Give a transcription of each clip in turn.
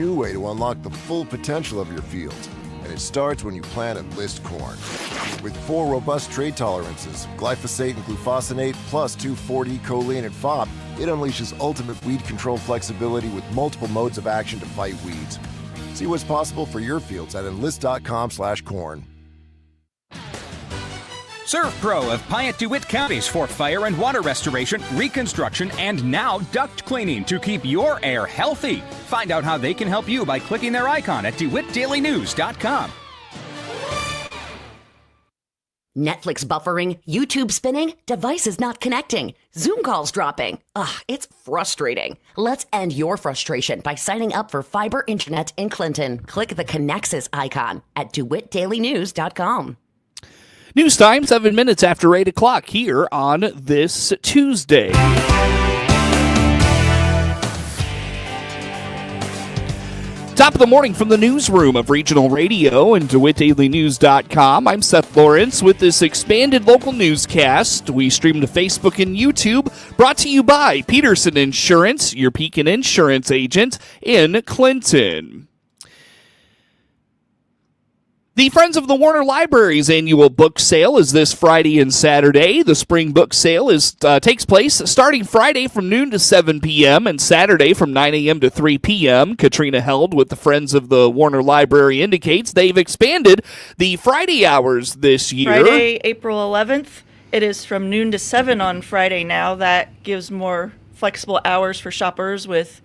New way to unlock the full potential of your fields, and it starts when you plant and list corn. With 4 robust trait tolerances, glyphosate and glufosinate, plus 2,4-D choline and FOB, it unleashes ultimate weed control flexibility with multiple modes of action to fight weeds. See what's possible for your fields at enlist.com/corn. ServPro of Piatt DeWitt Counties for fire and water restoration, reconstruction, and now duct cleaning to keep your air healthy. Find out how they can help you by clicking their icon at DeWittDailyNews.com. Netflix buffering, YouTube spinning, devices not connecting, Zoom calls dropping. Ugh, it's frustrating. Let's end your frustration by signing up for fiber internet in Clinton. Click the Connexus icon at DeWittDailyNews.com. News time, 7 minutes after 8 o'clock here on this Tuesday. Top of the morning from the newsroom of Regional Radio and DeWittDailyNews.com. I'm Seth Lawrence with this expanded local newscast. We stream to Facebook and YouTube, brought to you by Peterson Insurance, your Pekin Insurance agent in Clinton. The Friends of the Warner Library's annual book sale is this Friday and Saturday. The spring book sale takes place starting Friday from noon to 7 p.m. and Saturday from 9 a.m. to 3 p.m. Katrina Held with the Friends of the Warner Library indicates they've expanded the Friday hours this year. Friday, April 11th. It is from noon to 7 on Friday now. That gives more flexible hours for shoppers with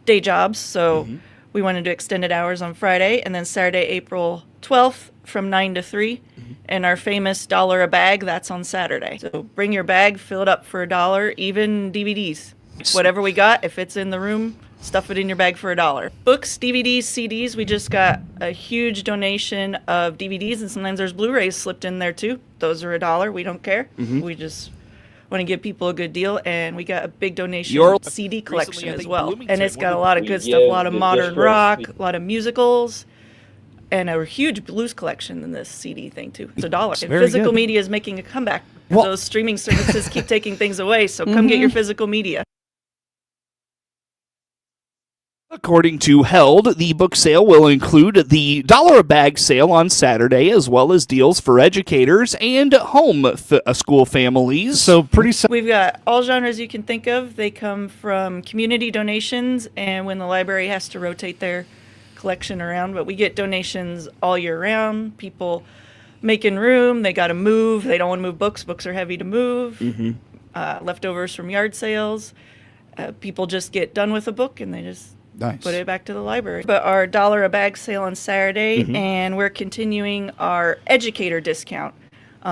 day jobs. So we wanted to extended hours on Friday. And then Saturday, April 12th from 9 to 3. And our famous $1 a bag, that's on Saturday. So bring your bag, fill it up for $1, even DVDs. Whatever we got, if it's in the room, stuff it in your bag for $1. Books, DVDs, CDs, we just got a huge donation of DVDs, and sometimes there's Blu-rays slipped in there too. Those are $1. We don't care. We just want to give people a good deal, and we got a big donation CD collection as well. And it's got a lot of good stuff, a lot of modern rock, a lot of musicals, and a huge blues collection in this CD thing too. It's $1. And physical media is making a comeback. Those streaming services keep taking things away, so come get your physical media. According to Held, the book sale will include the $1 a bag sale on Saturday, as well as deals for educators and school families. So we've got all genres you can think of. They come from community donations, and when the library has to rotate their collection around, but we get donations all year round. People making room, they got to move, they don't want to move books are heavy to move. Leftovers from yard sales, people just get done with a book and they just put it back to the library. But our $1 a bag sale on Saturday, and we're continuing our educator discount.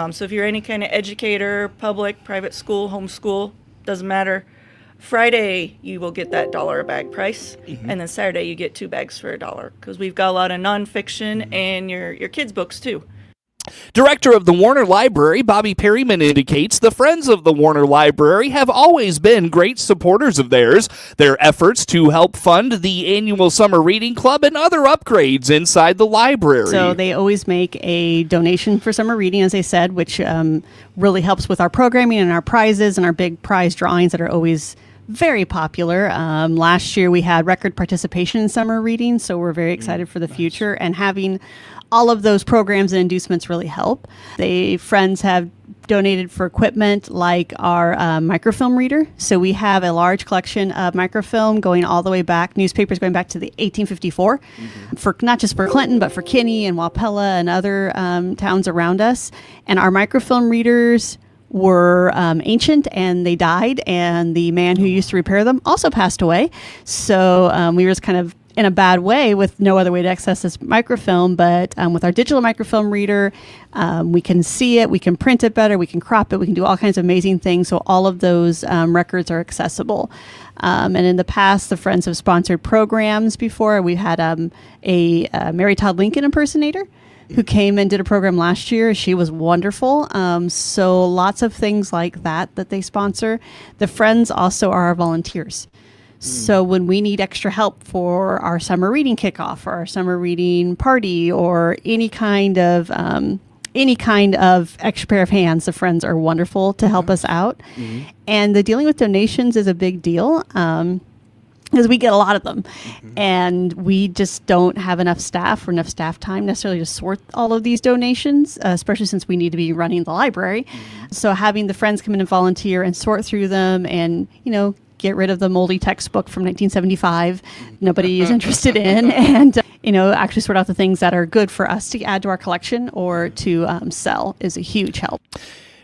So if you're any kind of educator, public, private school, homeschool, doesn't matter, Friday, you will get that $1 a bag price, and then Saturday you get 2 bags for $1, because we've got a lot of nonfiction and your kids' books too. Director of the Warner Library, Bobby Perryman, indicates the Friends of the Warner Library have always been great supporters of theirs. Their efforts to help fund the annual summer reading club and other upgrades inside the library. So they always make a donation for summer reading, as I said, which really helps with our programming and our prizes and our big prize drawings that are always very popular. Last year we had record participation in summer reading, so we're very excited for the future, and having all of those programs and inducements really help. The Friends have donated for equipment like our microfilm reader. So we have a large collection of microfilm going all the way back, newspapers going back to the 1854, for not just for Clinton, but for Kinney and Wapella and other towns around us. And our microfilm readers were ancient, and they died, and the man who used to repair them also passed away. So we were just kind of in a bad way with no other way to access this microfilm, but with our digital microfilm reader, we can see it, we can print it better, we can crop it, we can do all kinds of amazing things, so all of those records are accessible. And in the past, the Friends have sponsored programs before. We had a Mary Todd Lincoln impersonator who came and did a program last year. She was wonderful. So lots of things like that they sponsor. The Friends also are our volunteers. So when we need extra help for our summer reading kickoff or our summer reading party or any kind of extra pair of hands, the Friends are wonderful to help us out. And the dealing with donations is a big deal. because we get a lot of them, and we just don't have enough staff or enough staff time necessarily to sort all of these donations, especially since we need to be running the library. So having the friends come in and volunteer and sort through them, and get rid of the moldy textbook from 1975 nobody is interested in, and actually sort out the things that are good for us to add to our collection or to sell is a huge help.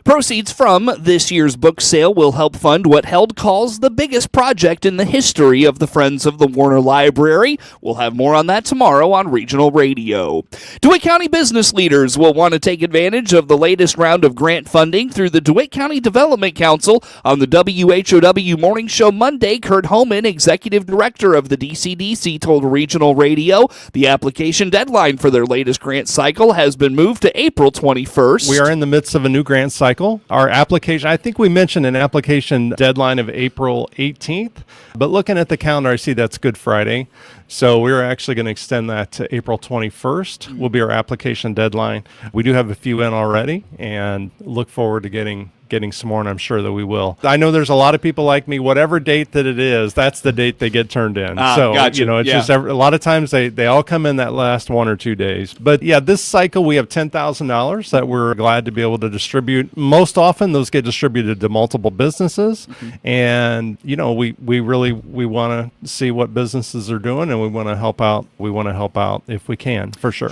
Proceeds from this year's book sale will help fund what Held calls the biggest project in the history of the Friends of the Warner Library. We'll have more on that tomorrow on Regional Radio. DeWitt County business leaders will want to take advantage of the latest round of grant funding through the DeWitt County Development Council. On the WHOW Morning Show Monday, Kurt Homan, executive director of the DCDC, told Regional Radio the application deadline for their latest grant cycle has been moved to April 21st. We are in the midst of a new grant cycle. Our application, I think we mentioned an application deadline of April 18th, but looking at the calendar, I see that's Good Friday. So we're actually going to extend that to April 21st will be our application deadline. We do have a few in already and look forward to getting some more, and I'm sure that we will. I know there's a lot of people like me, whatever date that it is, that's the date they get turned in. So, gotcha. It's just a lot of times they all come in that last 1 or 2 days. But yeah, this cycle we have $10,000 that we're glad to be able to distribute. Most often those get distributed to multiple businesses. And, we want to see what businesses are doing, and we want to help out. We want to help out if we can, for sure.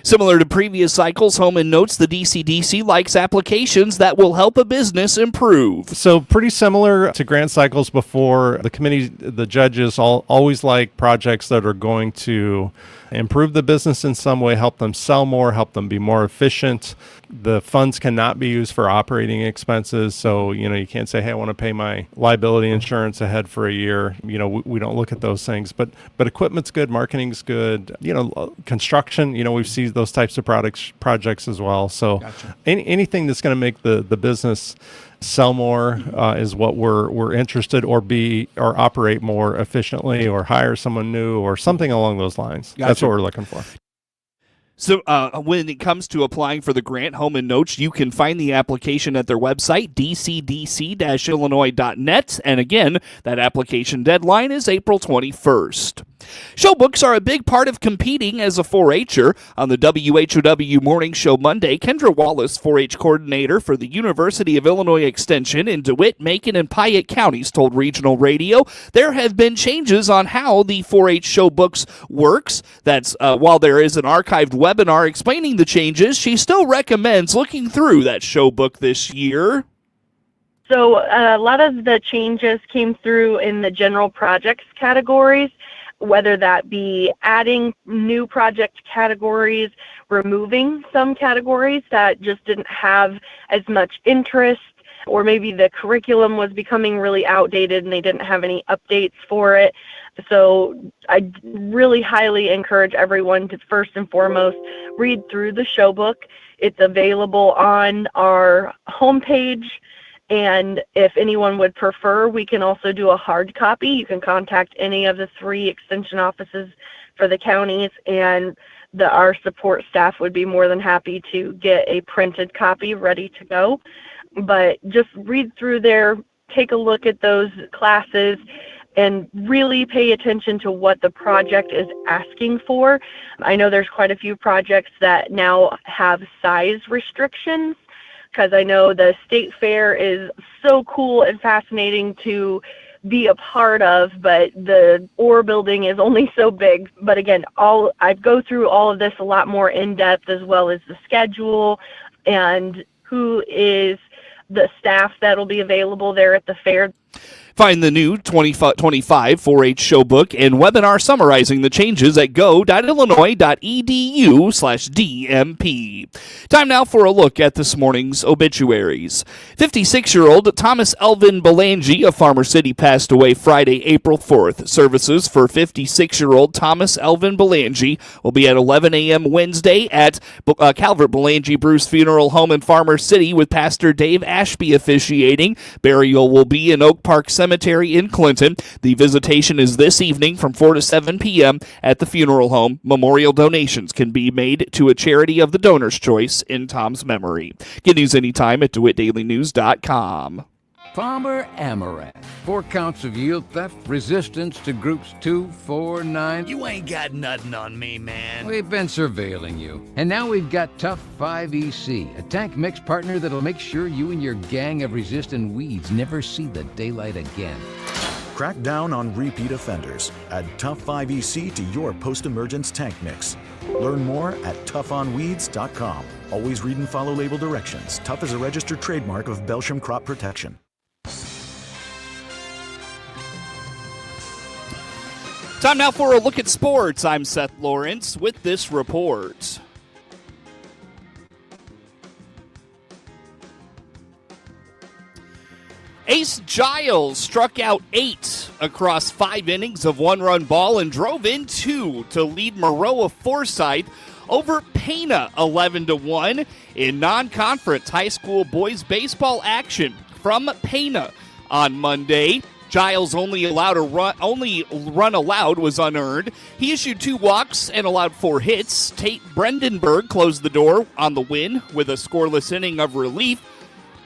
Similar to previous cycles, Homan notes the DCDC likes applications that will help a business improve. So pretty similar to grant cycles before, the committee, the judges always like projects that are going to improve the business in some way, help them sell more, help them be more efficient. The funds cannot be used for operating expenses. So, you can't say, hey, I want to pay my liability insurance ahead for a year. We don't look at those things, but equipment's good, marketing's good, construction, we've seen those types of projects as well. So anything that's going to make the business sell more is what we're interested, or operate more efficiently, or hire someone new, or something along those lines. That's what we're looking for. So when it comes to applying for the grant, Homan notes you can find the application at their website, dcdc-illinois.net. And again, that application deadline is April 21st. Show books are a big part of competing as a 4-H'er. On the WHOW Morning Show Monday, Kendra Wallace, 4-H coordinator for the University of Illinois Extension in DeWitt, Macon, and Piatt counties, told Regional Radio there have been changes on how the 4-H show books works. That's while there is an archived webinar explaining the changes, she still recommends looking through that show book this year. So a lot of the changes came through in the general projects categories, whether that be adding new project categories, removing some categories that just didn't have as much interest, or maybe the curriculum was becoming really outdated and they didn't have any updates for it. So I really highly encourage everyone to first and foremost read through the show book. It's available on our homepage. And if anyone would prefer, we can also do a hard copy. You can contact any of the 3 extension offices for the counties, and our support staff would be more than happy to get a printed copy ready to go. But just read through there, take a look at those classes, and really pay attention to what the project is asking for. I know there's quite a few projects that now have size restrictions, because I know the state fair is so cool and fascinating to be a part of, but the OR building is only so big. But again, I go through all of this a lot more in depth, as well as the schedule and who is the staff that'll be available there at the fair. Find the new 2025 4-H show book and webinar summarizing the changes at go.illinois.edu/DMP. Time now for a look at this morning's obituaries. 56-year-old Thomas Elvin Belangi of Farmer City passed away Friday, April 4th. Services for 56-year-old Thomas Elvin Belangi will be at 11 a.m. Wednesday at Calvert Belangi Bruce Funeral Home in Farmer City, with Pastor Dave Ashby officiating. Burial will be in Oak Park Cemetery in Clinton. The visitation is this evening from 4 to 7 p.m. at the funeral home. Memorial donations can be made to a charity of the donor's choice in Tom's memory. Get news anytime at DeWittDailyNews.com. Palmer Amaranth. 4 counts of yield theft, resistance to groups 2, 4, 9. You ain't got nothing on me, man. We've been surveilling you. And now we've got Tough 5EC, a tank mix partner that'll make sure you and your gang of resistant weeds never see the daylight again. Crack down on repeat offenders. Add Tough 5EC to your post-emergence tank mix. Learn more at toughnweeds.com. Always read and follow label directions. Tough is a registered trademark of Belgium Crop Protection. Time now for a look at sports. I'm Seth Lawrence with this report. Ace Giles struck out 8 across 5 innings of 1-run ball and drove in 2 to lead Maroa-Forsyth over Pena 11-1 in non-conference high school boys baseball action from Pena on Monday. Giles' only run allowed was unearned. He issued 2 walks and allowed 4 hits. Tate Brendenberg closed the door on the win with a scoreless inning of relief.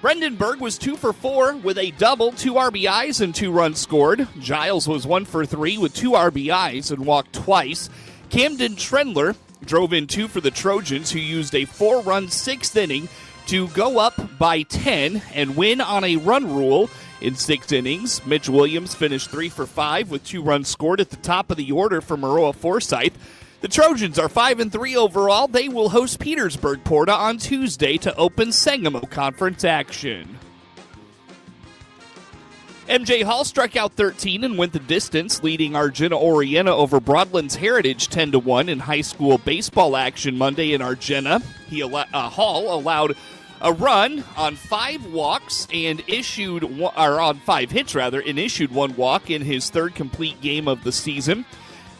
Brendenberg was 2 for 4 with a double, 2 RBIs, and 2 runs scored. Giles was 1 for 3 with 2 RBIs and walked twice. Camden Trendler drove in 2 for the Trojans, who used a 4-run 6th inning to go up by 10 and win on a run rule in 6 innings. Mitch Williams finished 3 for 5 with 2 runs scored at the top of the order for Maroa-Forsyth. The Trojans are 5-3 overall. They will host Petersburg Porta on Tuesday to open Sangamo Conference action. MJ Hall struck out 13 and went the distance, leading Argenta-Oreana over Broadlands Heritage 10-1 in high school baseball action Monday in Argenta. Hall allowed a run on 5 walks and issued on 5 hits and issued 1 walk in his 3rd complete game of the season.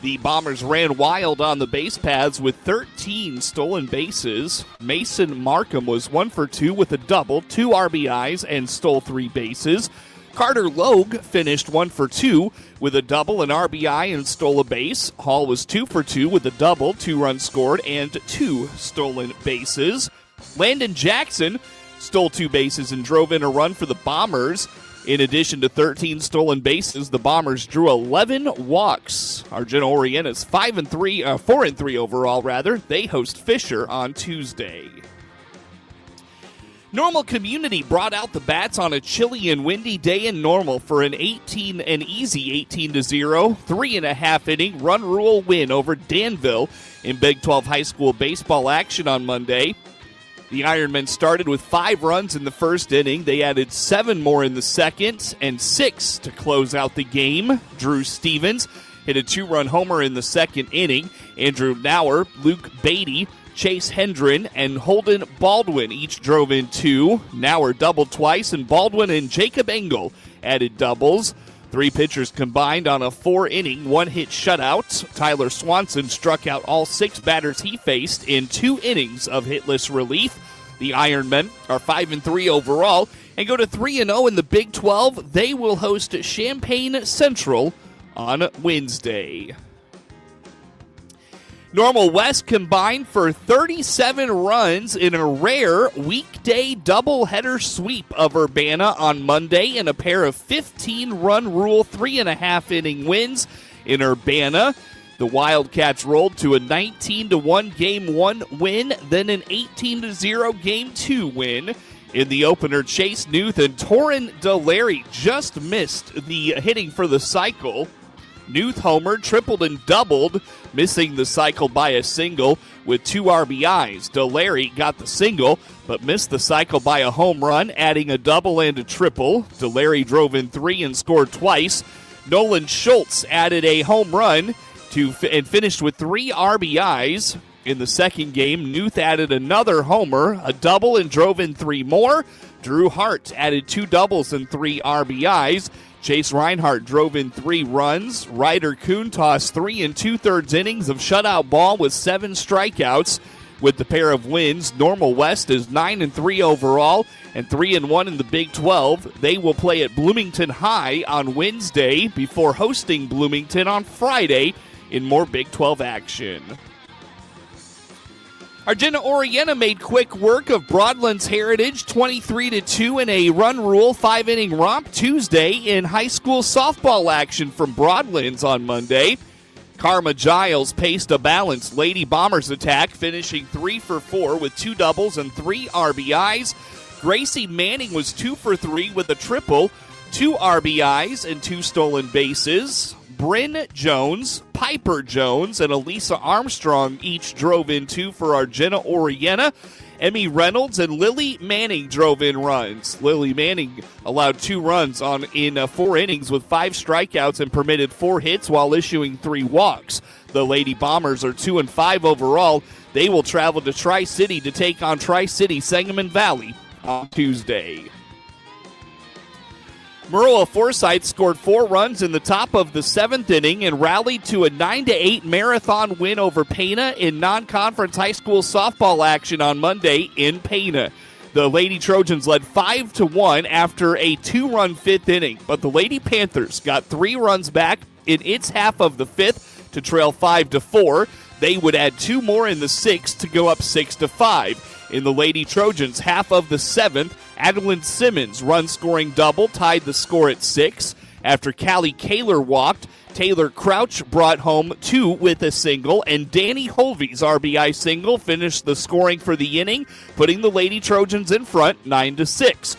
The Bombers ran wild on the base paths with 13 stolen bases. Mason Markham was 1 for 2 with a double, 2 RBIs, and stole 3 bases. Carter Logue finished 1 for 2 with a double, an RBI, and stole a base. Hall was 2 for 2 with a double, 2 runs scored, and 2 stolen bases. Landon Jackson stole 2 bases and drove in a run for the Bombers. In addition to 13 stolen bases, the Bombers drew 11 walks. Argenta-Oreana is 4-3 overall. They host Fisher on Tuesday. Normal Community brought out the bats on a chilly and windy day in Normal for an easy 18-0, 3.5 inning run rule win over Danville in Big 12 high school baseball action on Monday. The Ironmen started with 5 runs in the first inning. They added 7 more in the second and 6 to close out the game. Drew Stevens hit a 2-run homer in the second inning. Andrew Nauer, Luke Beatty, Chase Hendren, and Holden Baldwin each drove in 2. Nauer doubled twice, and Baldwin and Jacob Engel added doubles. 3 pitchers combined on a 4-inning, 1-hit shutout. Tyler Swanson struck out all 6 batters he faced in 2 innings of hitless relief. The Ironmen are 5-3 overall and go to 3-0 in the Big 12. They will host Champaign Central on Wednesday. Normal West combined for 37 runs in a rare weekday doubleheader sweep of Urbana on Monday in a pair of 15-run rule 3.5-inning wins in Urbana. The Wildcats rolled to a 19-1 Game 1 win, then an 18-0 Game 2 win. In the opener, Chase Newth and Torrin Delary just missed the hitting for the cycle. Newth homered, tripled, and doubled, missing the cycle by a single with 2 RBIs. Delary got the single, but missed the cycle by a home run, adding a double and a triple. Delary drove in 3 and scored twice. Nolan Schultz added a home run and finished with 3 RBIs. In the second game, Newth added another homer, a double, and drove in 3 more. Drew Hart added 2 doubles and 3 RBIs. Chase Reinhardt drove in 3 runs. Ryder Kuhn tossed 3 2/3 innings of shutout ball with 7 strikeouts. With the pair of wins, Normal West is 9-3 overall and 3-1 in the Big 12. They will play at Bloomington High on Wednesday before hosting Bloomington on Friday in more Big 12 action. Argenta-Oreana made quick work of Broadland's Heritage 23-2 in a run rule 5-inning romp Tuesday in high school softball action from Broadlands on Monday. Karma Giles paced a balanced Lady Bombers attack, finishing 3 for 4 with 2 doubles and 3 RBIs. Gracie Manning was 2 for 3 with a triple, 2 RBIs and 2 stolen bases. Bryn Jones, Piper Jones, and Elisa Armstrong each drove in 2 for Argenta-Oreana. Emmy Reynolds and Lily Manning drove in runs. Lily Manning allowed 2 runs in 4 innings with 5 strikeouts and permitted 4 hits while issuing 3 walks. The Lady Bombers are 2-5 overall. They will travel to Tri-City to take on Tri-City Sangamon Valley on Tuesday. Maroa-Forsyth scored 4 runs in the top of the 7th inning and rallied to a 9-8 marathon win over Pana in non-conference high school softball action on Monday in Pana. The Lady Trojans led 5-1 after a 2-run 5th inning, but the Lady Panthers got 3 runs back in its half of the 5th to trail 5-4. They would add 2 more in the 6th to go up 6-5. In the Lady Trojans' half of the 7th, Adeline Simmons' run-scoring double tied the score at 6. After Callie Kaler walked, Taylor Crouch brought home 2 with a single, and Danny Hovey's RBI single finished the scoring for the inning, putting the Lady Trojans in front 9-6.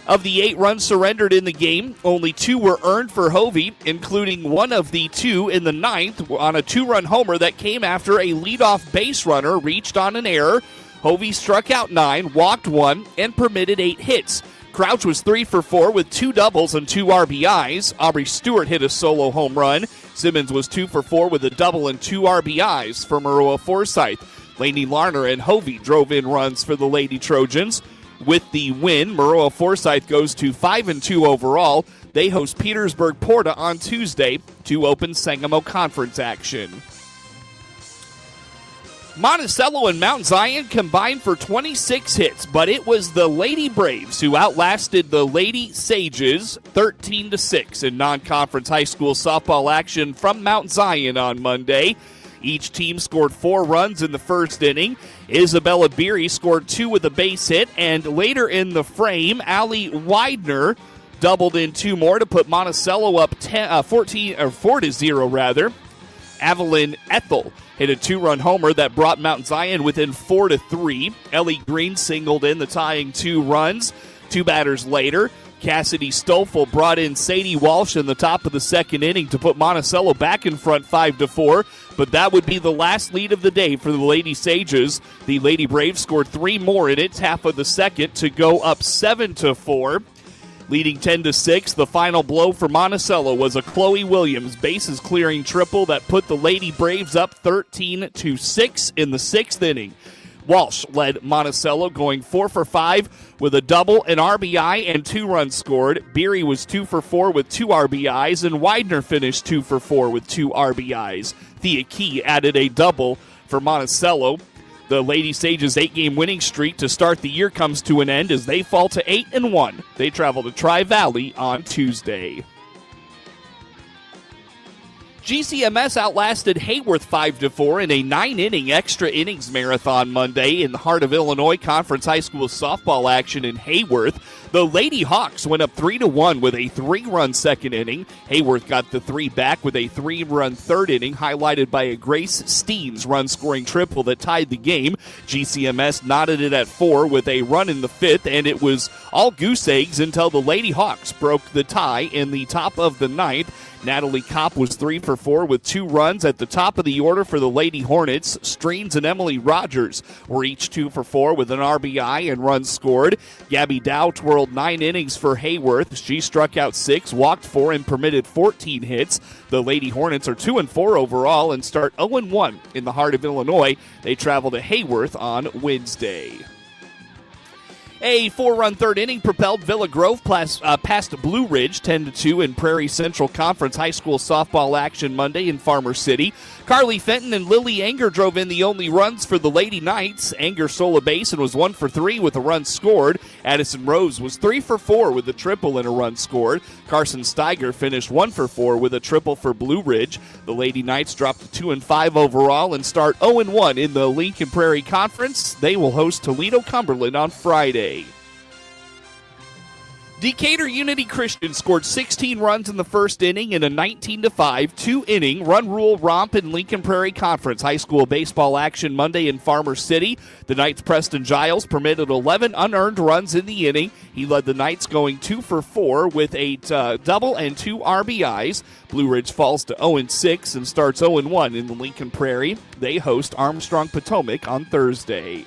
Of the 8 runs surrendered in the game, only 2 were earned for Hovey, including one of the 2 in the 9th on a 2-run homer that came after a leadoff base runner reached on an error. Hovey struck out 9, walked 1, and permitted 8 hits. Crouch was 3 for 4 with 2 doubles and 2 RBIs. Aubrey Stewart hit a solo home run. Simmons was 2 for 4 with a double and 2 RBIs for Maroa-Forsyth. Lainey Larner and Hovey drove in runs for the Lady Trojans. With the win, Maroa-Forsyth goes to 5-2 overall. They host Petersburg Porta on Tuesday to open Sangamo Conference action. Monticello and Mount Zion combined for 26 hits, but it was the Lady Braves who outlasted the Lady Sages 13-6 in non-conference high school softball action from Mount Zion on Monday. Each team scored 4 runs in the first inning. Isabella Beery scored 2 with a base hit, and later in the frame, Allie Widener doubled in 2 more to put Monticello up 4-0. Evelyn Ethel hit a 2-run homer that brought Mount Zion within 4-3. Ellie Green singled in the tying 2 runs. 2 batters later, Cassidy Stoffel brought in Sadie Walsh in the top of the 2nd inning to put Monticello back in front 5-4, but that would be the last lead of the day for the Lady Sages. The Lady Braves scored 3 more in its half of the 2nd to go up 7-4. Leading 10-6, the final blow for Monticello was a Chloe Williams bases-clearing triple that put the Lady Braves up 13-6 in the 6th inning. Walsh led Monticello, going 4 for 5 with a double, an RBI, and 2 runs scored. Beery was 2 for 4 with 2 RBIs, and Widener finished 2 for 4 with 2 RBIs. Thea Key added a double for Monticello. The Lady Sages' 8-game winning streak to start the year comes to an end as they fall to 8-1. They travel to Tri-Valley on Tuesday. GCMS outlasted Hayworth 5-4 in a 9-inning extra innings marathon Monday in the heart of Illinois Conference High School softball action in Hayworth. The Lady Hawks went up 3-1 with a 3-run 2nd inning. Hayworth got the 3 back with a 3-run 3rd inning, highlighted by a Grace Steens run-scoring triple that tied the game. GCMS knotted it at 4 with a run in the 5th, and it was all goose eggs until the Lady Hawks broke the tie in the top of the 9th. Natalie Kopp was 3 for 4 with 2 runs at the top of the order for the Lady Hornets. Streens and Emily Rogers were each 2 for 4 with an RBI and runs scored. Gabby Dow twirled 9 innings for Hayworth. She struck out 6, walked 4, and permitted 14 hits. The Lady Hornets are 2-4 overall and start 0-1 in the heart of Illinois. They travel to Hayworth on Wednesday. A 4-run third inning propelled Villa Grove past Blue Ridge 10-2 in Prairie Central Conference High School softball action Monday in Farmer City. Carly Fenton and Lily Anger drove in the only runs for the Lady Knights. Anger stole a base and was 1 for 3 with a run scored. Addison Rose was 3 for 4 with a triple and a run scored. Carson Steiger finished 1 for 4 with a triple for Blue Ridge. The Lady Knights dropped to 2-5 overall and start 0-1 in the Lincoln Prairie Conference. They will host Toledo Cumberland on Friday. Decatur Unity Christian scored 16 runs in the first inning in a 19-5 two-inning run rule romp in Lincoln Prairie Conference High School baseball action Monday in Farmer City. The Knights' Preston Giles permitted 11 unearned runs in the inning. He led the Knights going 2 for 4 with a double and 2 RBIs. Blue Ridge falls to 0-6 and starts 0-1 in the Lincoln Prairie. They host Armstrong Potomac on Thursday.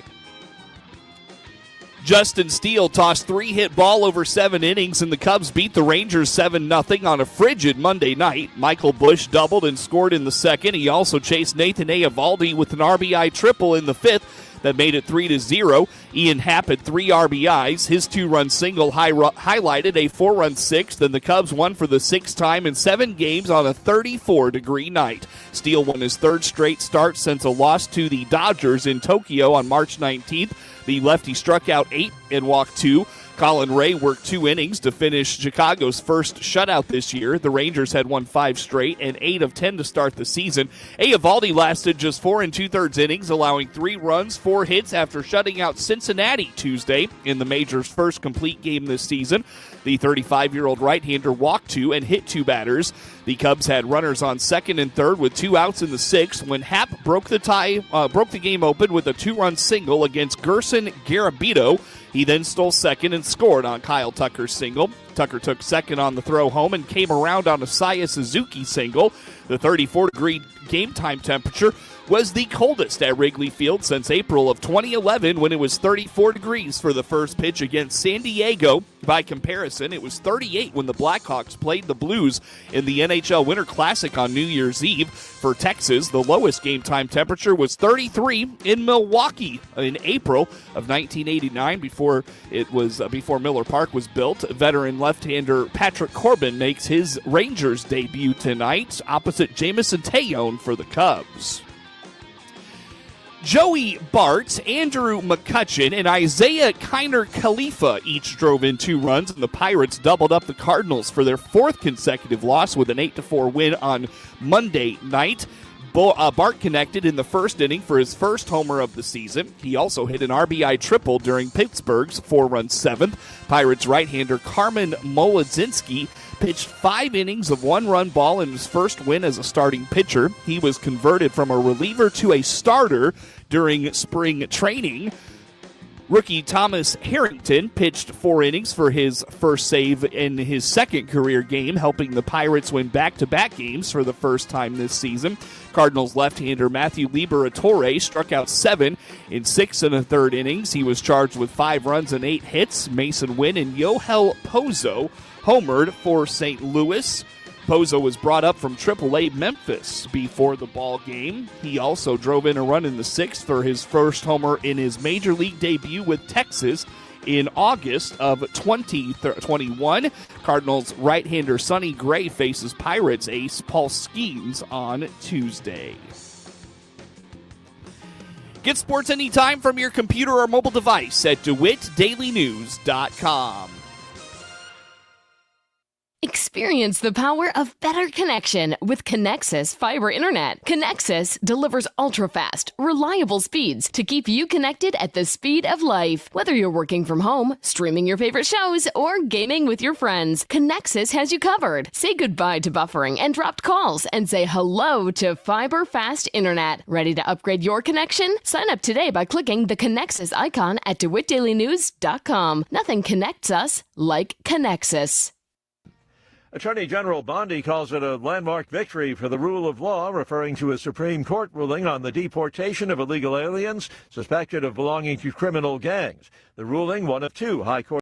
Justin Steele tossed 3-hit ball over 7 innings, and the Cubs beat the Rangers 7-0 on a frigid Monday night. Michael Bush doubled and scored in the second. He also chased Nathan Eovaldi with an RBI triple in the fifth that made it 3-0. Ian Happ had 3 RBIs. His 2-run single highlighted a 4-run sixth, and the Cubs won for the 6th time in 7 games on a 34-degree night. Steele won his 3rd straight start since a loss to the Dodgers in Tokyo on March 19th. The lefty struck out 8 and walked 2. Colin Ray worked 2 innings to finish Chicago's first shutout this year. The Rangers had won 5 straight and 8 of 10 to start the season. Eovaldi lasted just 4 2/3 innings, allowing 3 runs, 4 hits after shutting out Cincinnati Tuesday in the Majors' first complete game this season. The 35-year-old right-hander walked 2 and hit 2 batters. The Cubs had runners on second and third with 2 outs in the 6th when Happ broke the game open with a 2-run single against Gerson Garabito. He then stole second and scored on Kyle Tucker's single. Tucker took second on the throw home and came around on a Saya Suzuki single. The 34-degree game time temperature was the coldest at Wrigley Field since April of 2011 when it was 34 degrees for the first pitch against San Diego. By comparison, it was 38 when the Blackhawks played the Blues in the NHL Winter Classic on New Year's Eve. For Texas, the lowest game time temperature was 33 in Milwaukee in April of 1989 before Miller Park was built. Veteran left-hander Patrick Corbin makes his Rangers debut tonight opposite Jamison Tejon for the Cubs. Joey Bart, Andrew McCutcheon, and Isaiah Kiner Khalifa each drove in 2 runs, and the Pirates doubled up the Cardinals for their 4th consecutive loss with an 8-4 win on Monday night. Bart connected in the first inning for his first homer of the season. He also hit an RBI triple during Pittsburgh's 4-run 7th. Pirates right-hander Carmen Molodzinski pitched 5 innings of 1-run ball in his first win as a starting pitcher. He was converted from a reliever to a starter during spring training. Rookie Thomas Harrington pitched 4 innings for his first save in his second career game, helping the Pirates win back-to-back games for the first time this season. Cardinals left-hander Matthew Liberatore struck out 7 in 6 1/3 innings. He was charged with 5 runs and 8 hits. Mason Wynn and Yohel Pozo homered for St. Louis. Pozo was brought up from AAA Memphis before the ball game. He also drove in a run in the 6th for his first homer in his major league debut with Texas in August of 2021. Cardinals right-hander Sonny Gray faces Pirates ace Paul Skeens on Tuesday. Get sports anytime from your computer or mobile device at DeWittDailyNews.com. Experience the power of better connection with Connexus Fiber Internet. Connexus delivers ultra-fast, reliable speeds to keep you connected at the speed of life. Whether you're working from home, streaming your favorite shows, or gaming with your friends, Connexus has you covered. Say goodbye to buffering and dropped calls and say hello to fiber fast internet. Ready to upgrade your connection? Sign up today by clicking the Connexus icon at DeWittDailyNews.com. Nothing connects us like Connexus. Attorney General Bondi calls it a landmark victory for the rule of law, referring to a Supreme Court ruling on the deportation of illegal aliens suspected of belonging to criminal gangs. The ruling, one of 2 high court